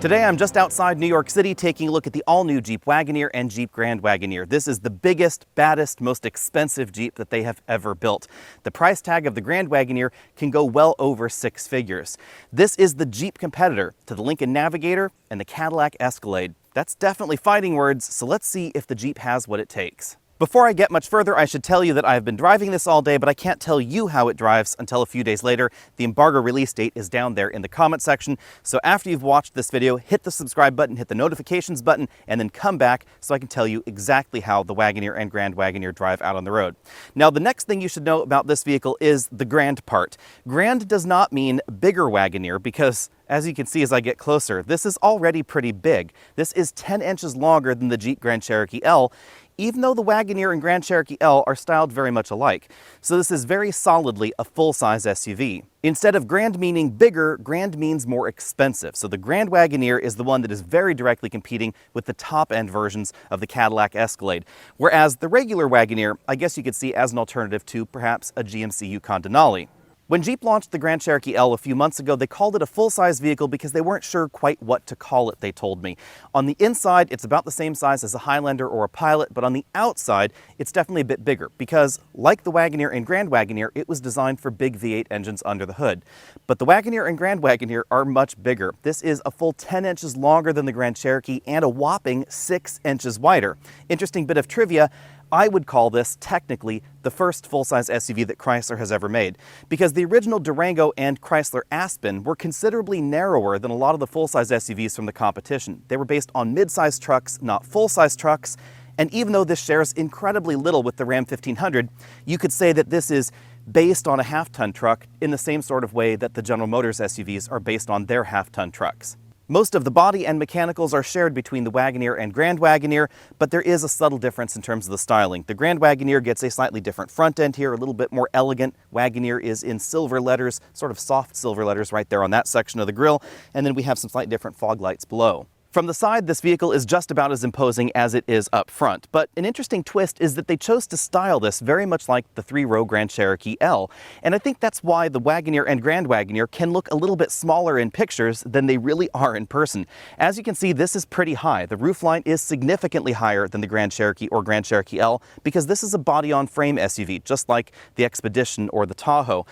Today I'm just outside New York City taking a look at the all-new Jeep Wagoneer and Jeep Grand Wagoneer. This is the biggest, baddest, most expensive Jeep that they have ever built. The price tag of the Grand Wagoneer can go well over 6 figures. This is the Jeep competitor to the Lincoln Navigator and the Cadillac Escalade. That's definitely fighting words, so let's see if the Jeep has what it takes. Before I get much further, I should tell you that I've been driving this all day, but I can't tell you how it drives until a few days later. The embargo release date is down there in the comment section. So after you've watched this video, hit the subscribe button, hit the notifications button, and then come back so I can tell you exactly how the Wagoneer and Grand Wagoneer drive out on the road. Now, the next thing you should know about this vehicle is the grand part. Grand does not mean bigger Wagoneer because, as you can see as I get closer, this is already pretty big. This is 10 inches longer than the Jeep Grand Cherokee L, even though the Wagoneer and Grand Cherokee L are styled very much alike. So this is very solidly a full-size SUV. Instead of grand meaning bigger, grand means more expensive. So the Grand Wagoneer is the one that is very directly competing with the top-end versions of the Cadillac Escalade, whereas the regular Wagoneer, I guess you could see as an alternative to perhaps a GMC Yukon Denali. When Jeep launched the Grand Cherokee L a few months ago, they called it a full-size vehicle because they weren't sure quite what to call it, they told me. On the inside, it's about the same size as a Highlander or a Pilot, but on the outside, it's definitely a bit bigger because, like the Wagoneer and Grand Wagoneer, it was designed for big V8 engines under the hood. But the Wagoneer and Grand Wagoneer are much bigger. This is a full 10 inches longer than the Grand Cherokee and a whopping 6 inches wider. Interesting bit of trivia, I would call this technically the first full-size SUV that Chrysler has ever made, because the original Durango and Chrysler Aspen were considerably narrower than a lot of the full-size SUVs from the competition. They were based on mid-size trucks, not full-size trucks, and even though this shares incredibly little with the Ram 1500, you could say that this is based on a half-ton truck in the same sort of way that the General Motors SUVs are based on their half-ton trucks. Most of the body and mechanicals are shared between the Wagoneer and Grand Wagoneer, but there is a subtle difference in terms of the styling. The Grand Wagoneer gets a slightly different front end here, a little bit more elegant. Wagoneer is in silver letters, sort of soft silver letters right there on that section of the grille, and then we have some slightly different fog lights below. From the side, this vehicle is just about as imposing as it is up front, but an interesting twist is that they chose to style this very much like the 3-row Grand Cherokee L, and I think that's why the Wagoneer and Grand Wagoneer can look a little bit smaller in pictures than they really are in person. As you can see, this is pretty high. The roofline is significantly higher than the Grand Cherokee or Grand Cherokee L because this is a body-on-frame SUV, just like the Expedition or the Tahoe.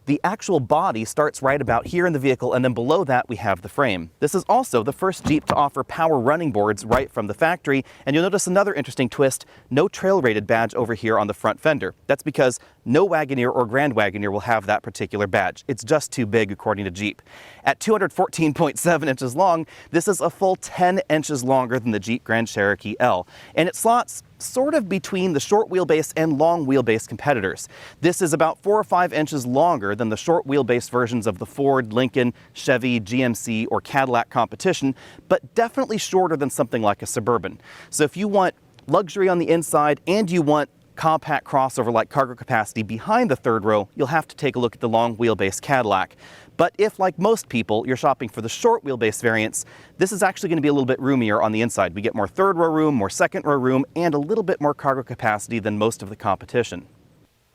The actual body starts right about here in the vehicle, and then below that we have the frame. This is also the first Jeep to offer power running boards right from the factory, and you'll notice another interesting twist, no trail rated badge over here on the front fender. That's because no Wagoneer or Grand Wagoneer will have that particular badge. It's just too big according to Jeep. At 214.7 inches long, this is a full 10 inches longer than the Jeep Grand Cherokee L, and it slots sort of between the short wheelbase and long wheelbase competitors. This is about 4 or 5 inches longer than the short wheelbase versions of the Ford, Lincoln, Chevy, GMC, or Cadillac competition, but definitely shorter than something like a Suburban. So if you want luxury on the inside and you want compact crossover like cargo capacity behind the third row, you'll have to take a look at the long wheelbase Cadillac. But if, like most people, you're shopping for the short wheelbase variants, this is actually going to be a little bit roomier on the inside. We get more third row room, more second row room, and a little bit more cargo capacity than most of the competition.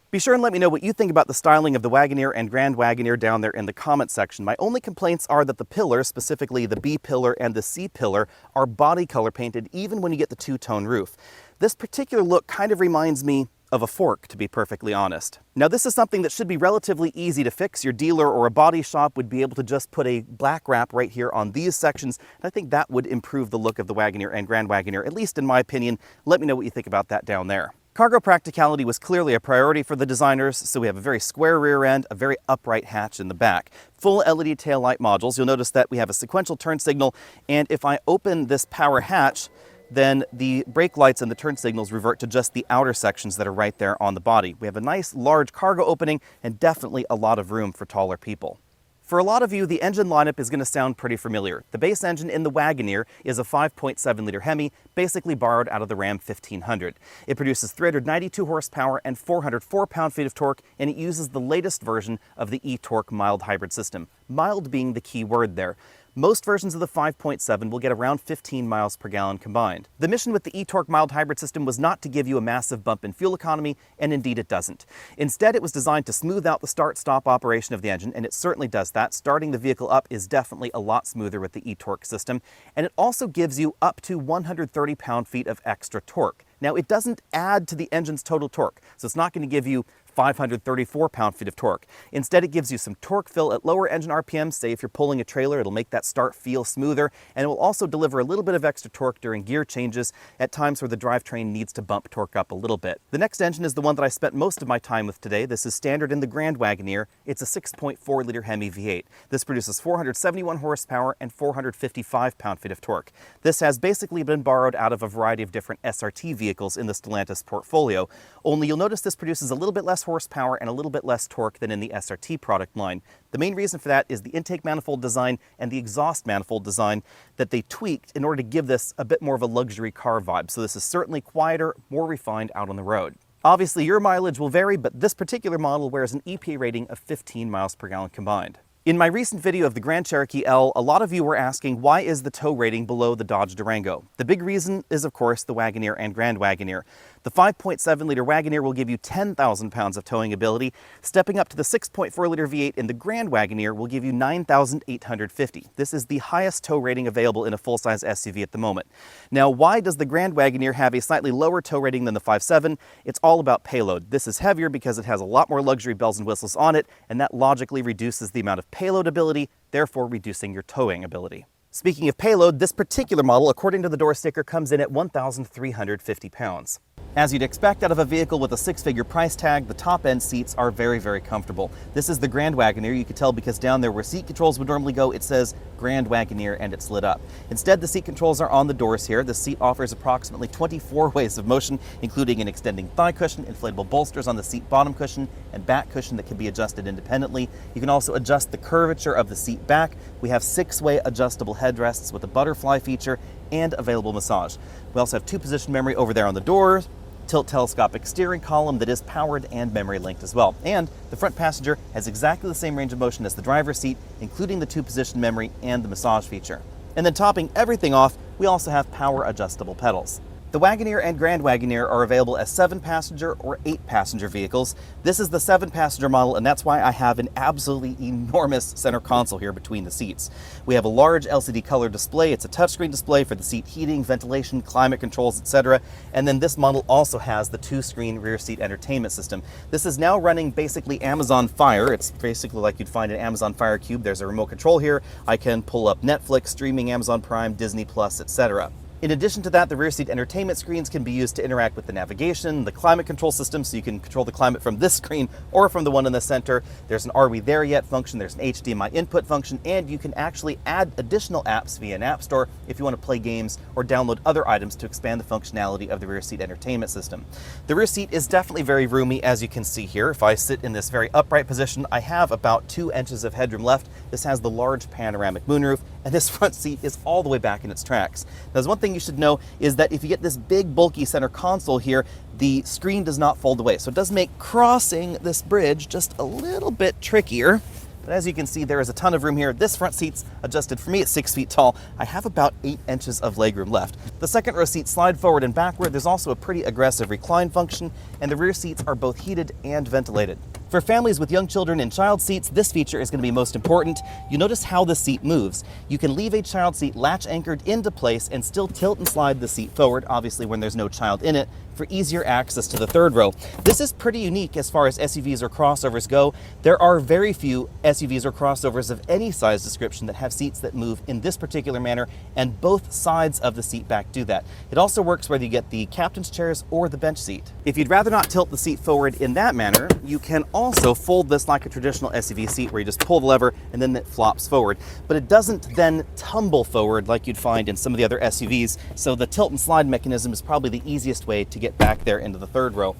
Be sure and let me know what you think about the styling of the Wagoneer and Grand Wagoneer down there in the comment section. My only complaints are that the pillars, specifically the B pillar and the C pillar, are body color painted even when you get the two-tone roof. This particular look kind of reminds me of a fork, to be perfectly honest. Now, this is something that should be relatively easy to fix. Your dealer or a body shop would be able to just put a black wrap right here on these sections, and I think that would improve the look of the Wagoneer and Grand Wagoneer, at least in my opinion. Let me know what you think about that down there. Cargo practicality was clearly a priority for the designers, so we have a very square rear end, a very upright hatch in the back. Full LED taillight modules. You'll notice that we have a sequential turn signal, and if I open this power hatch, then the brake lights and the turn signals revert to just the outer sections that are right there on the body. We have a nice large cargo opening and definitely a lot of room for taller people. For a lot of you, the engine lineup is going to sound pretty familiar. The base engine in the Wagoneer is a 5.7-liter Hemi, basically borrowed out of the Ram 1500. It produces 392 horsepower and 404 pound-feet of torque, and it uses the latest version of the e-torque mild hybrid system. Mild being the key word there. Most versions of the 5.7 will get around 15 miles per gallon combined. The mission with the e-torque mild hybrid system was not to give you a massive bump in fuel economy, and indeed it doesn't. Instead, it was designed to smooth out the start-stop operation of the engine, and it certainly does that. Starting the vehicle up is definitely a lot smoother with the e-torque system, and it also gives you up to 130 pound-feet of extra torque. Now, it doesn't add to the engine's total torque, so it's not going to give you 534 pound-feet of torque. Instead, it gives you some torque fill at lower engine RPMs. Say if you're pulling a trailer, it'll make that start feel smoother, and it will also deliver a little bit of extra torque during gear changes at times where the drivetrain needs to bump torque up a little bit. The next engine is the one that I spent most of my time with today. This is standard in the Grand Wagoneer. It's a 6.4-liter Hemi V8. This produces 471 horsepower and 455 pound-feet of torque. This has basically been borrowed out of a variety of different SRT vehicles in the Stellantis portfolio, only you'll notice this produces a little bit less horsepower and a little bit less torque than in the SRT product line. The main reason for that is the intake manifold design and the exhaust manifold design that they tweaked in order to give this a bit more of a luxury car vibe. So this is certainly quieter, more refined out on the road. Obviously, your mileage will vary, but this particular model wears an EPA rating of 15 miles per gallon combined. In my recent video of the Grand Cherokee L, a lot of you were asking why is the tow rating below the Dodge Durango? The big reason is, of course, the Wagoneer and Grand Wagoneer. The 5.7-liter Wagoneer will give you 10,000 pounds of towing ability. Stepping up to the 6.4-liter V8 in the Grand Wagoneer will give you 9,850. This is the highest tow rating available in a full-size SUV at the moment. Now, why does the Grand Wagoneer have a slightly lower tow rating than the 5.7? It's all about payload. This is heavier because it has a lot more luxury bells and whistles on it, and that logically reduces the amount of payload ability, therefore reducing your towing ability. Speaking of payload, this particular model, according to the door sticker, comes in at 1,350 pounds. As you'd expect out of a vehicle with a six-figure price tag, the top-end seats are very, very comfortable. This is the Grand Wagoneer. You can tell because down there where seat controls would normally go, it says Grand Wagoneer and it's lit up. Instead, the seat controls are on the doors here. The seat offers approximately 24 ways of motion, including an extending thigh cushion, inflatable bolsters on the seat bottom cushion, and back cushion that can be adjusted independently. You can also adjust the curvature of the seat back. We have six-way adjustable headrests with a butterfly feature and available massage. We also have two-position memory over there on the doors, tilt telescopic steering column that is powered and memory linked as well. And the front passenger has exactly the same range of motion as the driver's seat, including the two-position memory and the massage feature. And then topping everything off, we also have power adjustable pedals. The Wagoneer and Grand Wagoneer are available as 7-passenger or 8-passenger vehicles. This is the 7-passenger model, and that's why I have an absolutely enormous center console here between the seats. We have a large LCD color display. It's a touchscreen display for the seat heating, ventilation, climate controls, etc. And then this model also has the 2-screen rear seat entertainment system. This is now running basically Amazon Fire. It's basically like you'd find an Amazon Fire Cube. There's a remote control here. I can pull up Netflix, streaming, Amazon Prime, Disney Plus, etc. In addition to that, the rear seat entertainment screens can be used to interact with the navigation, the climate control system, so you can control the climate from this screen or from the one in the center. There's an Are We There Yet function, there's an HDMI input function, and you can actually add additional apps via an app store if you want to play games or download other items to expand the functionality of the rear seat entertainment system. The rear seat is definitely very roomy, as you can see here. If I sit in this very upright position, I have about 2 inches of headroom left. This has the large panoramic moonroof, and this front seat is all the way back in its tracks. Now, there's one thing you should know is that if you get this big bulky center console here, the screen does not fold away. So it does make crossing this bridge just a little bit trickier. But as you can see, there is a ton of room here. This front seat's adjusted for me at 6 feet tall. I have about 8 inches of legroom left. The second row seats slide forward and backward. There's also a pretty aggressive recline function, and the rear seats are both heated and ventilated. For families with young children in child seats, this feature is going to be most important. You notice how the seat moves. You can leave a child seat latch anchored into place and still tilt and slide the seat forward, obviously when there's no child in it, for easier access to the third row. This is pretty unique as far as SUVs or crossovers go. There are very few SUVs or crossovers of any size description that have seats that move in this particular manner, and both sides of the seat back do that. It also works whether you get the captain's chairs or the bench seat. If you'd rather not tilt the seat forward in that manner, you can also fold this like a traditional SUV seat where you just pull the lever and then it flops forward. But it doesn't then tumble forward like you'd find in some of the other SUVs, so the tilt and slide mechanism is probably the easiest way to get back there into the third row.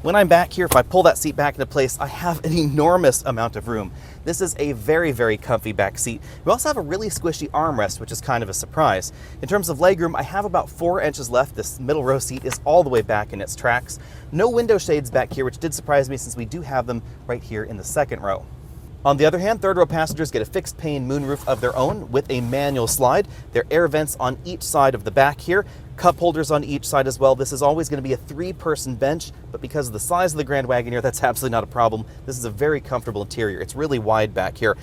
When I'm back here, if I pull that seat back into place, I have an enormous amount of room. This is a very, very comfy back seat. We also have a really squishy armrest, which is kind of a surprise. In terms of legroom, I have about 4 inches left. This middle row seat is all the way back in its tracks. No window shades back here, which did surprise me since we do have them right here in the second row. On the other hand, third row passengers get a fixed pane moonroof of their own with a manual slide. There are air vents on each side of the back here, cup holders on each side as well. This is always going to be a 3-person bench, but because of the size of the Grand Wagoneer, that's absolutely not a problem. This is a very comfortable interior. It's really wide back here.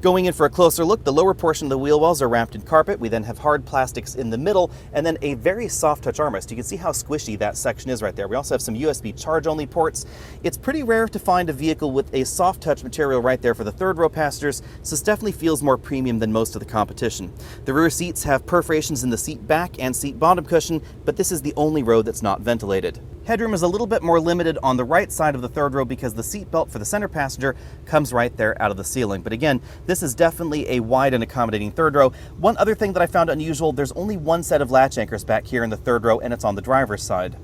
Going in for a closer look, the lower portion of the wheel wells are wrapped in carpet. We then have hard plastics in the middle, and then a very soft touch armrest. You can see how squishy that section is right there. We also have some USB charge-only ports. It's pretty rare to find a vehicle with a soft touch material right there for the third row passengers, so this definitely feels more premium than most of the competition. The rear seats have perforations in the seat back and seat bottom cushion, but this is the only row that's not ventilated. Headroom is a little bit more limited on the right side of the third row because the seat belt for the center passenger comes right there out of the ceiling. But again, this is definitely a wide and accommodating third row. One other thing that I found unusual, there's only one set of latch anchors back here in the third row, and it's on the driver's side.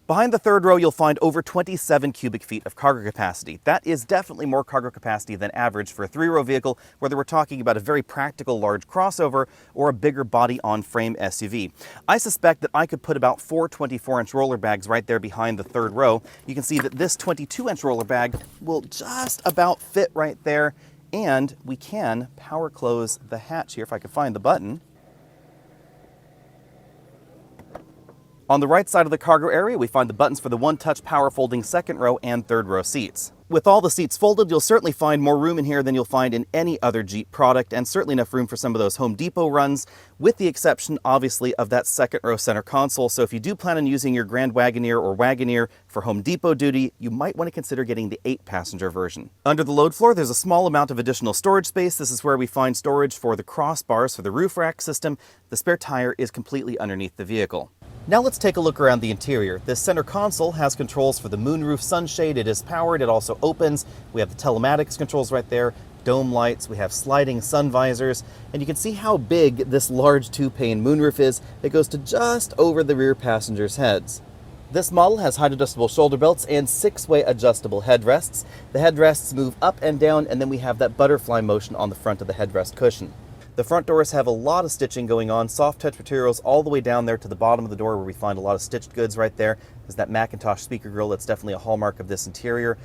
Behind the third row, you'll find over 27 cubic feet of cargo capacity. That is definitely more cargo capacity than average for a 3-row vehicle, whether we're talking about a very practical large crossover or a bigger body-on-frame SUV. I suspect that I could put about 4 24-inch roller bags right there behind the third row. You can see that this 22-inch roller bag will just about fit right there, and we can power close the hatch here if I can find the button. On the right side of the cargo area, we find the buttons for the one-touch power folding second row and third row seats. With all the seats folded, you'll certainly find more room in here than you'll find in any other Jeep product, and certainly enough room for some of those Home Depot runs, with the exception, obviously, of that second row center console. So if you do plan on using your Grand Wagoneer or Wagoneer for Home Depot duty, you might want to consider getting the 8-passenger version. Under the load floor, there's a small amount of additional storage space. This is where we find storage for the crossbars for the roof rack system. The spare tire is completely underneath the vehicle. Now let's take a look around the interior. This center console has controls for the moonroof sunshade. It is powered. It also opens. We have the telematics controls right there, dome lights. We have sliding sun visors. And you can see how big this large 2-pane moonroof is. It goes to just over the rear passengers' heads. This model has height adjustable shoulder belts and 6-way adjustable headrests. The headrests move up and down, and then we have that butterfly motion on the front of the headrest cushion. The front doors have a lot of stitching going on, soft touch materials all the way down there to the bottom of the door where we find a lot of stitched goods right there. There's that Macintosh speaker grill that's definitely a hallmark of this interior.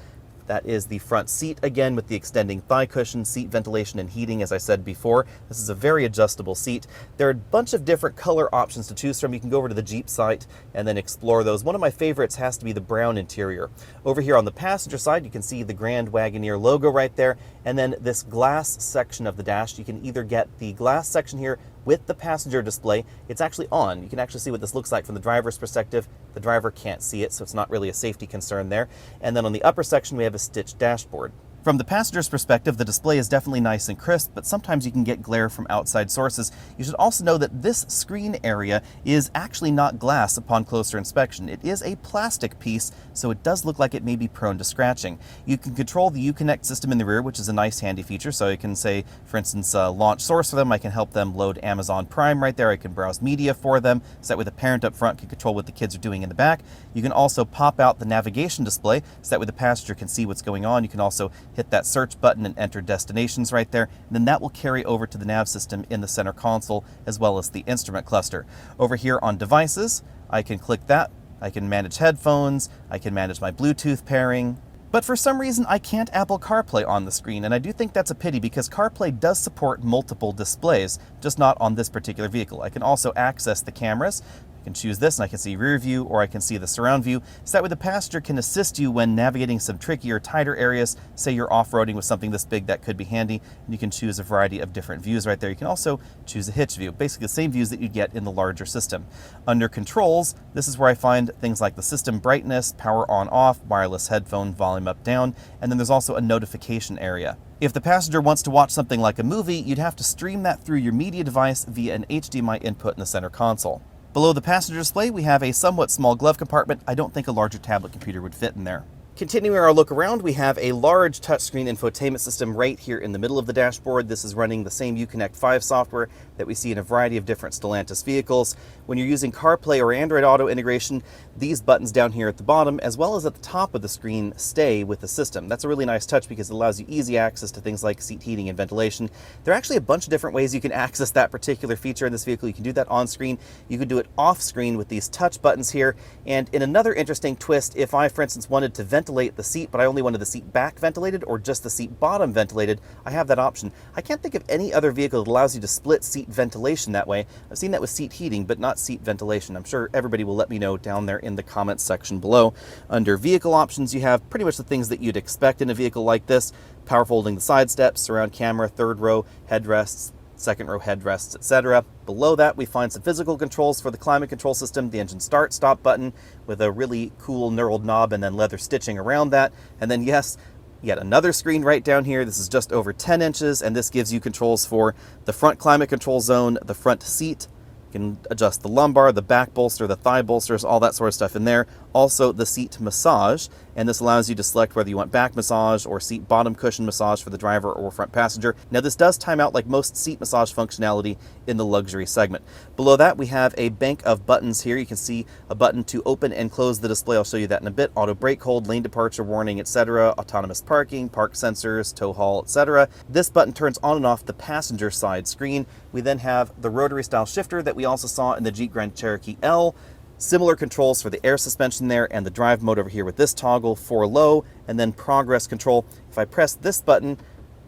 That is the front seat, again, with the extending thigh cushion, seat ventilation and heating, as I said before. This is a very adjustable seat. There are a bunch of different color options to choose from. You can go over to the Jeep site and then explore those. One of my favorites has to be the brown interior. Over here on the passenger side, you can see the Grand Wagoneer logo right there, and then this glass section of the dash. You can either get the glass section here with the passenger display. It's actually on. You can actually see what this looks like from the driver's perspective. The driver can't see it, so it's not really a safety concern there. And then on the upper section, we have a stitched dashboard. From the passenger's perspective, the display is definitely nice and crisp, but sometimes you can get glare from outside sources. You should also know that this screen area is actually not glass upon closer inspection. It is a plastic piece, so it does look like it may be prone to scratching. You can control the Uconnect system in the rear, which is a nice handy feature. So you can say, for instance, launch source for them. I can help them load Amazon Prime right there. I can browse media for them, so that way the parent up front can control what the kids are doing in the back. You can also pop out the navigation display, so that way the passenger can see what's going on. You can also hit that search button and enter destinations right there, and then that will carry over to the nav system in the center console as well as the instrument cluster. Over here on devices, I can click that. I can manage headphones, I can manage my Bluetooth pairing. But for some reason, I can't Apple CarPlay on the screen, and I do think that's a pity because CarPlay does support multiple displays, just not on this particular vehicle. I can also access the cameras. I can choose this and I can see rear view, or I can see the surround view, so that way the passenger can assist you when navigating some trickier, tighter areas. Say you're off-roading with something this big, that could be handy, and you can choose a variety of different views right there. You can also choose a hitch view, basically the same views that you'd get in the larger system. Under controls, this is where I find things like the system brightness, power on off, wireless headphone, volume up down, and then there's also a notification area. If the passenger wants to watch something like a movie, you'd have to stream that through your media device via an HDMI input in the center console. Below the passenger display, we have a somewhat small glove compartment. I don't think a larger tablet computer would fit in there. Continuing our look around, we have a large touchscreen infotainment system right here in the middle of the dashboard. This is running the same Uconnect 5 software that we see in a variety of different Stellantis vehicles. When you're using CarPlay or Android Auto integration, these buttons down here at the bottom, as well as at the top of the screen, stay with the system. That's a really nice touch because it allows you easy access to things like seat heating and ventilation. There are actually a bunch of different ways you can access that particular feature in this vehicle. You can do that on screen. You can do it off screen with these touch buttons here. And in another interesting twist, if I, for instance, wanted to ventilate ventilate the seat, but I only wanted the seat back ventilated or just the seat bottom ventilated, I have that option. I can't think of any other vehicle that allows you to split seat ventilation that way. I've seen that with seat heating, but not seat ventilation. I'm sure everybody will let me know down there in the comments section below. Under vehicle options, you have pretty much the things that you'd expect in a vehicle like this. Power folding the side steps, surround camera, third row headrests, second row headrests, etc. Below that, we find some physical controls for the climate control system, the engine start stop button with a really cool knurled knob and then leather stitching around that. And then yes, yet another screen right down here. This is just over 10 inches, and this gives you controls for the front climate control zone, the front seat. You can adjust the lumbar, the back bolster, the thigh bolsters, all that sort of stuff in there. Also the seat massage, and this allows you to select whether you want back massage or seat bottom cushion massage for the driver or front passenger. Now this does time out like most seat massage functionality in the luxury segment. Below that, we have a bank of buttons here. You can see a button to open and close the display. I'll show you that in a bit. Auto brake hold, lane departure warning, etc. Autonomous parking, park sensors, tow haul, etc. This button turns on and off the passenger side screen. We then have the rotary style shifter that we also saw in the Jeep Grand Cherokee L. Similar controls for the air suspension there and the drive mode over here with this toggle for low, and then progress control. If I press this button,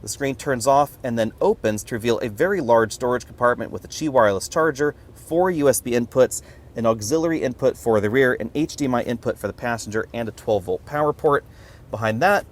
the screen turns off and then opens to reveal a very large storage compartment with a Qi wireless charger, 4 USB inputs, an auxiliary input for the rear, an HDMI input for the passenger, and a 12-volt power port. Behind that,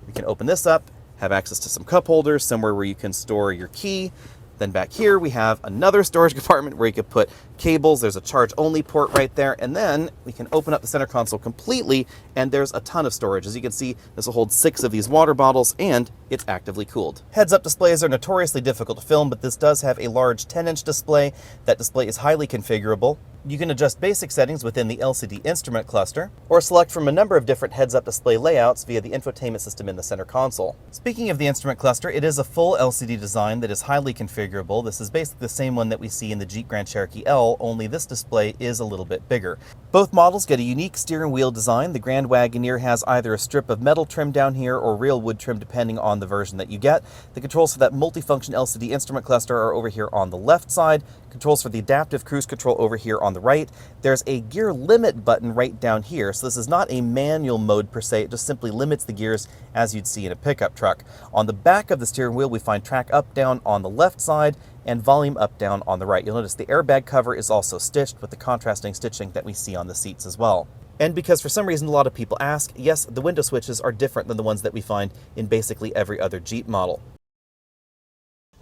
we can open this up, have access to some cup holders, somewhere where you can store your key. Then back here, we have another storage compartment where you could put cables. There's a charge-only port right there. And then we can open up the center console completely, and there's a ton of storage. As you can see, this will hold 6 of these water bottles, and it's actively cooled. Heads-up displays are notoriously difficult to film, but this does have a large 10-inch display. That display is highly configurable. You can adjust basic settings within the LCD instrument cluster, or select from a number of different heads-up display layouts via the infotainment system in the center console. Speaking of the instrument cluster, it is a full LCD design that is highly configurable. This is basically the same one that we see in the Jeep Grand Cherokee L, only this display is a little bit bigger. Both models get a unique steering wheel design. The Grand Wagoneer has either a strip of metal trim down here or real wood trim depending on the version that you get. The controls for that multifunction LCD instrument cluster are over here on the left side. Controls for the adaptive cruise control over here on the right. There's a gear limit button right down here, so this is not a manual mode per se, it just simply limits the gears as you'd see in a pickup truck. On the back of the steering wheel, we find track up down on the left side and volume up down on the right. You'll notice the airbag cover is also stitched with the contrasting stitching that we see on the seats as well. And because for some reason a lot of people ask, yes, the window switches are different than the ones that we find in basically every other Jeep model.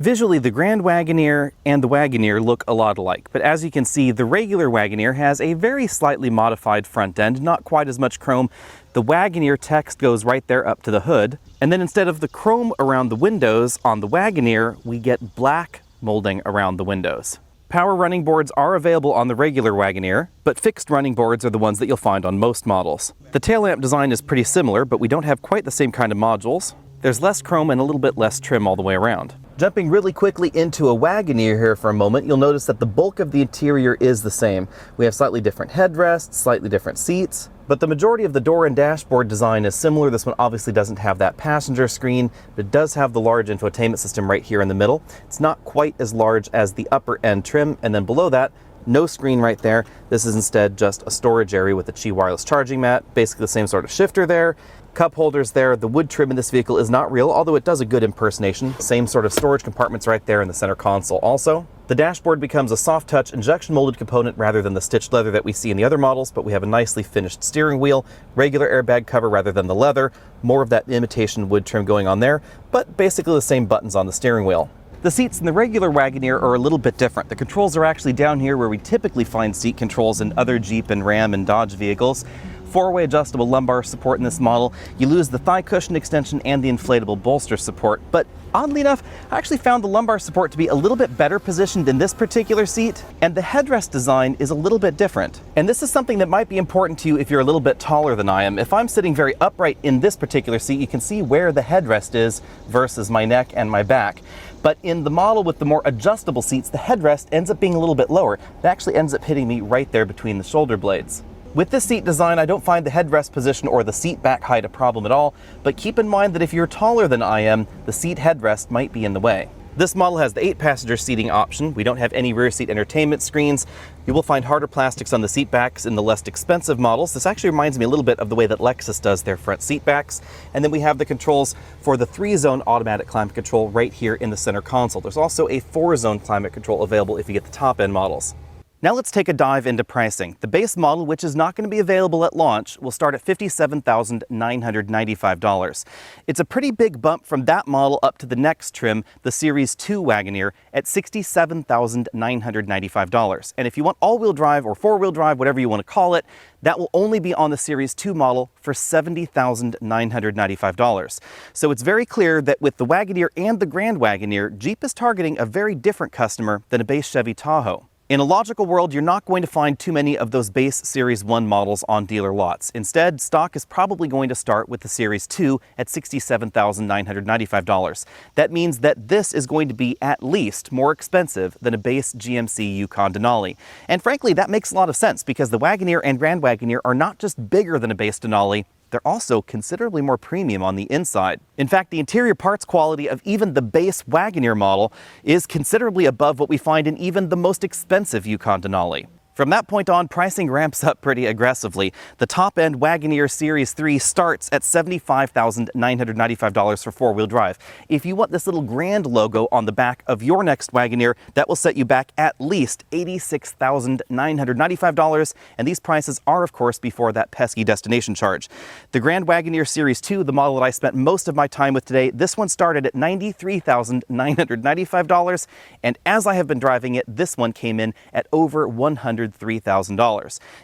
Visually, the Grand Wagoneer and the Wagoneer look a lot alike, but as you can see, the regular Wagoneer has a very slightly modified front end, not quite as much chrome. The Wagoneer text goes right there up to the hood, and then instead of the chrome around the windows on the Wagoneer, we get black molding around the windows. Power running boards are available on the regular Wagoneer, but fixed running boards are the ones that you'll find on most models. The tail lamp design is pretty similar, but we don't have quite the same kind of modules. There's less chrome and a little bit less trim all the way around. Jumping really quickly into a Wagoneer here for a moment, you'll notice that the bulk of the interior is the same. We have slightly different headrests, slightly different seats, but the majority of the door and dashboard design is similar. This one obviously doesn't have that passenger screen, but it does have the large infotainment system right here in the middle. It's not quite as large as the upper end trim, and then below that, no screen right there. This is instead just a storage area with a Qi wireless charging mat, basically the same sort of shifter there. Cup holders there. The wood trim in this vehicle is not real, although it does a good impersonation. Same sort of storage compartments right there in the center console also. The dashboard becomes a soft touch injection molded component rather than the stitched leather that we see in the other models, but we have a nicely finished steering wheel, regular airbag cover rather than the leather, more of that imitation wood trim going on there, but basically the same buttons on the steering wheel. The seats in the regular Wagoneer are a little bit different. The controls are actually down here where we typically find seat controls in other Jeep and Ram and Dodge vehicles. 4-way adjustable lumbar support in this model. You lose the thigh cushion extension and the inflatable bolster support, but oddly enough, I actually found the lumbar support to be a little bit better positioned in this particular seat, and the headrest design is a little bit different. And this is something that might be important to you if you're a little bit taller than I am. If I'm sitting very upright in this particular seat, you can see where the headrest is versus my neck and my back. But in the model with the more adjustable seats, the headrest ends up being a little bit lower. It actually ends up hitting me right there between the shoulder blades. With this seat design, I don't find the headrest position or the seat back height a problem at all, but keep in mind that if you're taller than I am, the seat headrest might be in the way. This model has the 8-passenger seating option. We don't have any rear seat entertainment screens. You will find harder plastics on the seat backs in the less expensive models. This actually reminds me a little bit of the way that Lexus does their front seat backs. And then we have the controls for the 3-zone automatic climate control right here in the center console. There's also a 4-zone climate control available if you get the top-end models. Now let's take a dive into pricing. The base model, which is not going to be available at launch, will start at $57,995. It's a pretty big bump from that model up to the next trim, the Series 2 Wagoneer, at $67,995. And if you want all-wheel drive or four-wheel drive, whatever you want to call it, that will only be on the Series 2 model for $70,995. So it's very clear that with the Wagoneer and the Grand Wagoneer, Jeep is targeting a very different customer than a base Chevy Tahoe. In a logical world, you're not going to find too many of those base Series 1 models on dealer lots. Instead, stock is probably going to start with the Series 2 at $67,995. That means that this is going to be at least more expensive than a base GMC Yukon Denali. And frankly, that makes a lot of sense because the Wagoneer and Grand Wagoneer are not just bigger than a base Denali, they're also considerably more premium on the inside. In fact, the interior parts quality of even the base Wagoneer model is considerably above what we find in even the most expensive Yukon Denali. From that point on, pricing ramps up pretty aggressively. The top-end Wagoneer Series 3 starts at $75,995 for four-wheel drive. If you want this little Grand logo on the back of your next Wagoneer, that will set you back at least $86,995, and these prices are, of course, before that pesky destination charge. The Grand Wagoneer Series 2, the model that I spent most of my time with today, this one started at $93,995, and as I have been driving it, this one came in at over $103,000.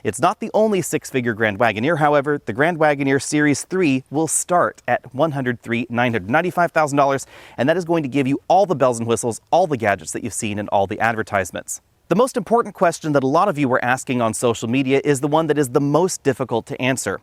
It's not the only six-figure Grand Wagoneer, however. The Grand Wagoneer Series 3 will start at $103,995,000, and that is going to give you all the bells and whistles, all the gadgets that you've seen in all the advertisements. The most important question that a lot of you were asking on social media is the one that is the most difficult to answer.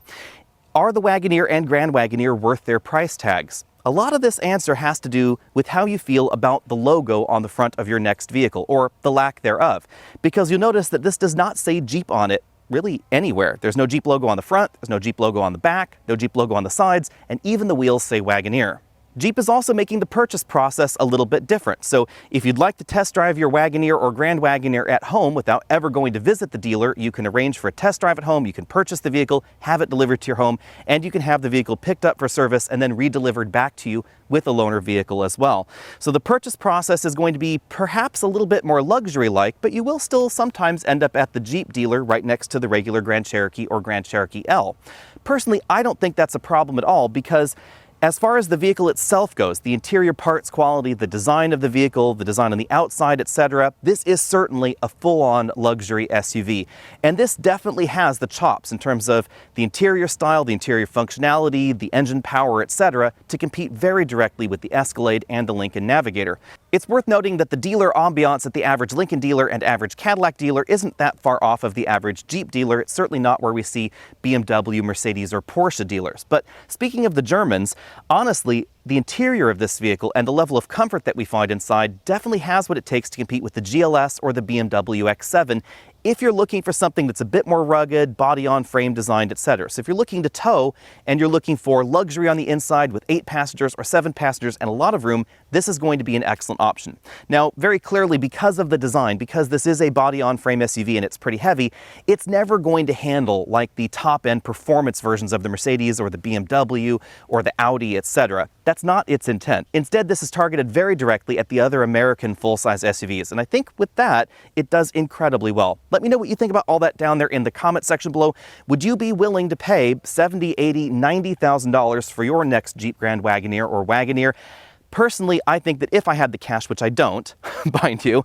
Are the Wagoneer and Grand Wagoneer worth their price tags? A lot of this answer has to do with how you feel about the logo on the front of your next vehicle, or the lack thereof, because you'll notice that this does not say Jeep on it really anywhere. There's no Jeep logo on the front, there's no Jeep logo on the back, no Jeep logo on the sides, and even the wheels say Wagoneer. Jeep is also making the purchase process a little bit different. So if you'd like to test drive your Wagoneer or Grand Wagoneer at home without ever going to visit the dealer, you can arrange for a test drive at home, you can purchase the vehicle, have it delivered to your home, and you can have the vehicle picked up for service and then redelivered back to you with a loaner vehicle as well. So the purchase process is going to be perhaps a little bit more luxury-like, but you will still sometimes end up at the Jeep dealer right next to the regular Grand Cherokee or Grand Cherokee L. Personally, I don't think that's a problem at all because as far as the vehicle itself goes, the interior parts quality, the design of the vehicle, the design on the outside, etc., this is certainly a full-on luxury SUV. And this definitely has the chops in terms of the interior style, the interior functionality, the engine power, etc., to compete very directly with the Escalade and the Lincoln Navigator. It's worth noting that the dealer ambiance at the average Lincoln dealer and average Cadillac dealer isn't that far off of the average Jeep dealer. It's certainly not where we see BMW, Mercedes, or Porsche dealers. But speaking of the Germans, honestly, the interior of this vehicle and the level of comfort that we find inside definitely has what it takes to compete with the GLS or the BMW X7 if you're looking for something that's a bit more rugged, body-on-frame designed, etc. So if you're looking to tow and you're looking for luxury on the inside with 8 passengers or 7 passengers and a lot of room, this is going to be an excellent option. Now, very clearly, because of the design, because this is a body-on-frame SUV and it's pretty heavy, it's never going to handle like the top-end performance versions of the Mercedes or the BMW or the Audi, etc. That's not its intent. Instead, this is targeted very directly at the other American full-size SUVs, and I think with that, it does incredibly well. Let me know what you think about all that down there in the comment section below. Would you be willing to pay $70,000, $80,000, $90,000 for your next Jeep Grand Wagoneer or Wagoneer? Personally, I think that if I had the cash, which I don't, mind you,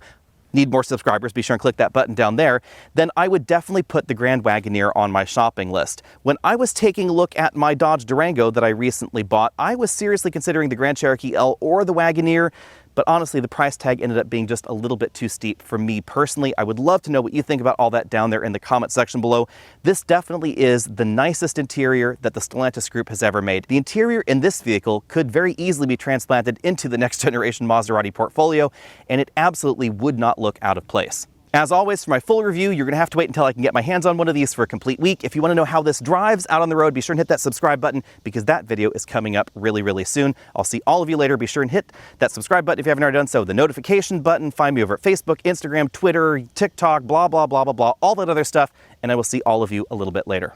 need more subscribers, be sure and click that button down there, then I would definitely put the Grand Wagoneer on my shopping list. When I was taking a look at my Dodge Durango that I recently bought, I was seriously considering the Grand Cherokee L or the Wagoneer, but honestly, the price tag ended up being just a little bit too steep for me personally. I would love to know what you think about all that down there in the comment section below. This definitely is the nicest interior that the Stellantis group has ever made. The interior in this vehicle could very easily be transplanted into the next generation Maserati portfolio, and it absolutely would not look out of place. As always, for my full review, you're gonna have to wait until I can get my hands on one of these for a complete week. If you wanna know how this drives out on the road, be sure and hit that subscribe button because that video is coming up really, really soon. I'll see all of you later. Be sure and hit that subscribe button if you haven't already done so. The notification button, find me over at Facebook, Instagram, Twitter, TikTok, blah, blah, blah, blah, blah, all that other stuff. And I will see all of you a little bit later.